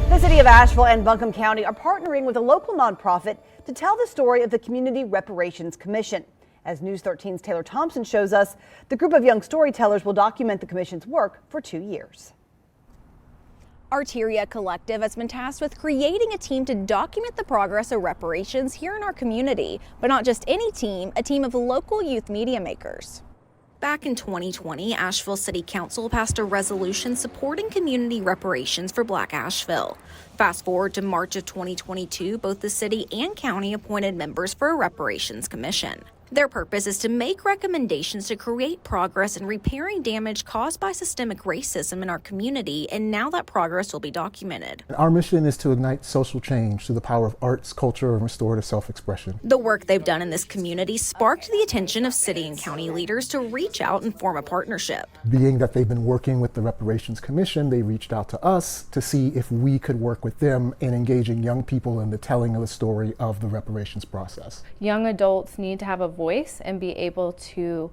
The city of Asheville and Buncombe County are partnering with a local nonprofit to tell the story of the Community Reparations Commission. As News 13's Taylor Thompson shows us, the group of young storytellers will document the commission's work for 2 years. Arteria Collective has been tasked with creating a team to document the progress of reparations here in our community. But not just any team, a team of local youth media makers. Back in 2020, Asheville City Council passed a resolution supporting community reparations for Black Asheville. Fast forward to March of 2022, both the city and county appointed members for a reparations commission. Their purpose is to make recommendations to create progress in repairing damage caused by systemic racism in our community, and now that progress will be documented. Our mission is to ignite social change through the power of arts, culture, and restorative self-expression. The work they've done in this community sparked the attention of city and county leaders to reach out and form a partnership. Being that they've been working with the Reparations Commission, they reached out to us to see if we could work with them in engaging young people in the telling of the story of the reparations process. Young adults need to have a voice and be able to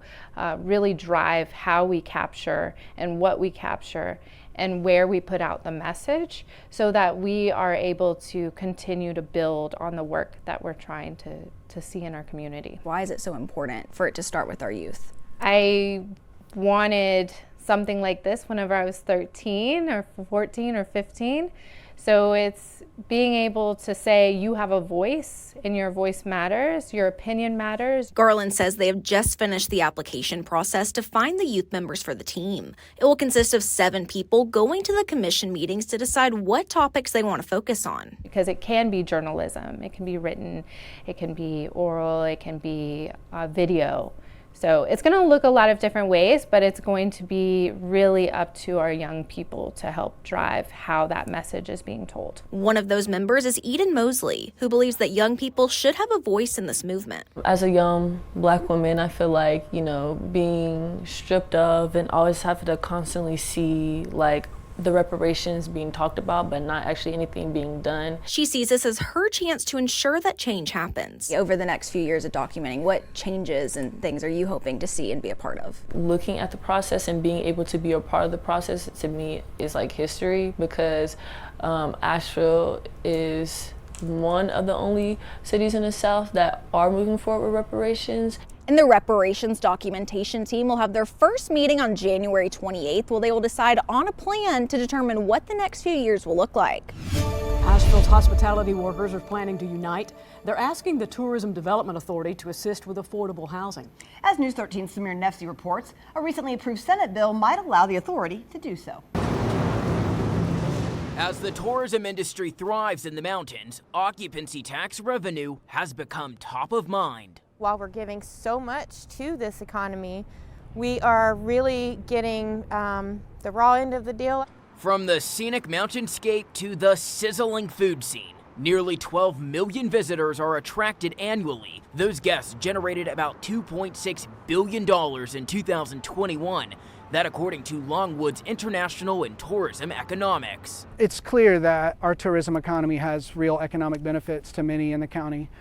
really drive how we capture and what we capture and where we put out the message, so that we are able to continue to build on the work that we're trying to see in our community. Why is it so important for it to start with our youth? I wanted something like this whenever I was 13 or 14 or 15. So it's being able to say you have a voice and your voice matters, your opinion matters. Garland says they have just finished the application process to find the youth members for the team. It will consist of 7 people going to the commission meetings to decide what topics they want to focus on. Because it can be journalism, it can be written, it can be oral, it can be video. So it's going to look a lot of different ways, but it's going to be really up to our young people to help drive how that message is being told. One of those members is Eden Mosley, who believes that young people should have a voice in this movement. As a young Black woman, I feel like, being stripped of and always having to constantly see the reparations being talked about, but not actually anything being done. She sees this as her chance to ensure that change happens. Over the next few years of documenting, what changes and things are you hoping to see and be a part of? Looking at the process and being able to be a part of the process, to me, is like history, because Asheville is one of the only cities in the South that are moving forward with reparations. And the reparations documentation team will have their first meeting on January 28th, where they will decide on a plan to determine what the next few years will look like. Asheville's hospitality workers are planning to unite. They're asking the Tourism Development Authority to assist with affordable housing. As News 13's Samir Nefsi reports, a recently approved Senate bill might allow the authority to do so. As the tourism industry thrives in the mountains, occupancy tax revenue has become top of mind. While we're giving so much to this economy, we are really getting the raw end of the deal. From the scenic mountainscape to the sizzling food scene, nearly 12 million visitors are attracted annually. Those guests generated about $2.6 billion in 2021. That according to Longwood's International in Tourism Economics. It's clear that our tourism economy has real economic benefits to many in the county.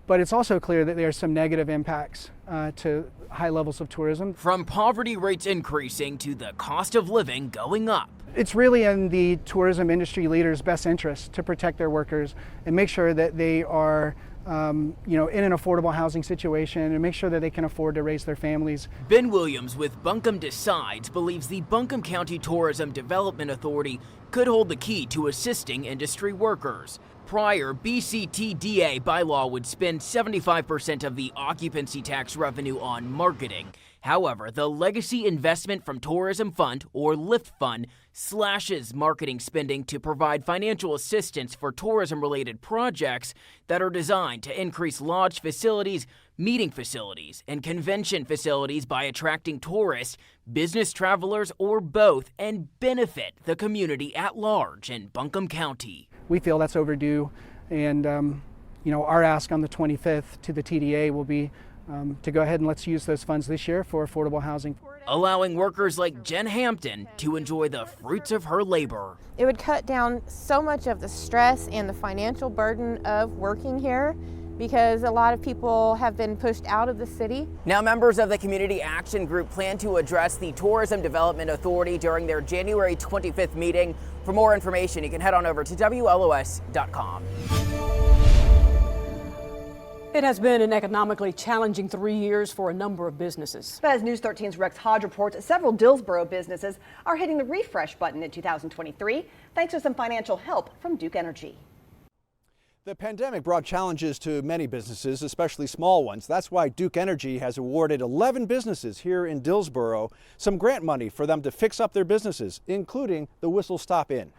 But it's also clear that there are some negative impacts to high levels of tourism. From poverty rates increasing to the cost of living going up. It's really in the tourism industry leaders' best interest to protect their workers and make sure that they are in an affordable housing situation and make sure that they can afford to raise their families. Ben Williams with Buncombe Decides believes the Buncombe County Tourism Development Authority could hold the key to assisting industry workers. Prior, BCTDA bylaw would spend 75% of the occupancy tax revenue on marketing. However, the Legacy Investment from Tourism Fund, or LIFT Fund, slashes marketing spending to provide financial assistance for tourism-related projects that are designed to increase lodge facilities, meeting facilities, and convention facilities by attracting tourists, business travelers, or both, and benefit the community at large in Buncombe County. We feel that's overdue, and our ask on the 25th to the TDA will be to go ahead and let's use those funds this year for affordable housing. Allowing workers like Jen Hampton to enjoy the fruits of her labor. It would cut down so much of the stress and the financial burden of working here, because a lot of people have been pushed out of the city. Now, members of the Community Action Group plan to address the Tourism Development Authority during their January 25th meeting. For more information, you can head on over to WLOS.com. It has been an economically challenging 3 years for a number of businesses. But as News 13's Rex Hodge reports, several Dillsboro businesses are hitting the refresh button in 2023 thanks to some financial help from Duke Energy. The pandemic brought challenges to many businesses, especially small ones. That's why Duke Energy has awarded 11 businesses here in Dillsboro some grant money for them to fix up their businesses, including the Whistle Stop Inn.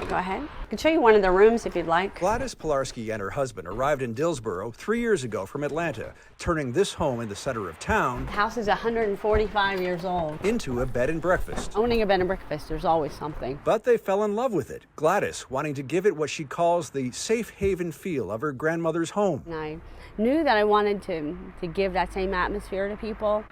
Go ahead. I can show you one of the rooms if you'd like. Gladys Pilarski and her husband arrived in Dillsboro 3 years ago from Atlanta, turning this home in the center of town The house is 145 years old. into a bed and breakfast. Owning a bed and breakfast, there's always something. But they fell in love with it. Gladys wanting to give it what she calls the safe haven feel of her grandmother's home. And I knew that I wanted to give that same atmosphere to people.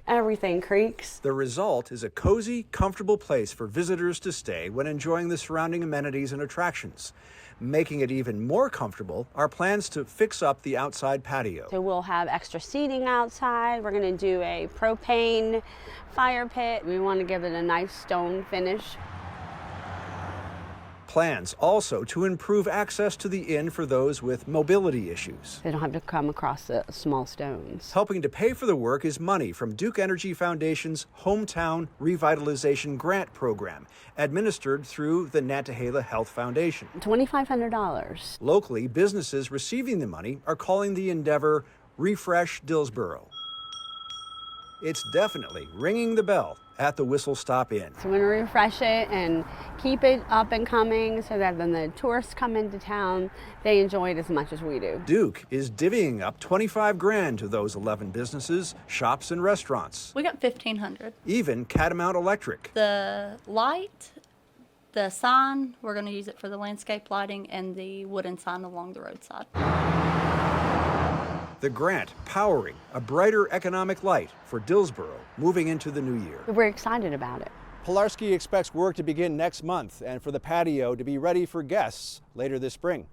Everything creaks. The result is a cozy, comfortable place for visitors to stay when enjoying the surrounding amenities and attractions. Making it even more comfortable are plans to fix up the outside patio. So we'll have extra seating outside. We're going to do a propane fire pit. We want to give it a nice stone finish. Plans also to improve access to the inn for those with mobility issues. They don't have to come across the small stones. Helping to pay for the work is money from Duke Energy Foundation's Hometown Revitalization Grant Program, administered through the Nantahala Health Foundation. $2,500. Locally, businesses receiving the money are calling the endeavor Refresh Dillsboro. It's definitely ringing the bell at the Whistle Stop Inn. So we're going to refresh it and keep it up and coming so that when the tourists come into town, they enjoy it as much as we do. Duke is divvying up $25,000 to those 11 businesses, shops, and restaurants. We got $1,500. Even Catamount Electric. The light, the sign, we're going to use it for the landscape lighting, and the wooden sign along the roadside. The grant powering a brighter economic light for Dillsboro moving into the new year. We're excited about it. Pilarski expects work to begin next month and for the patio to be ready for guests later this spring.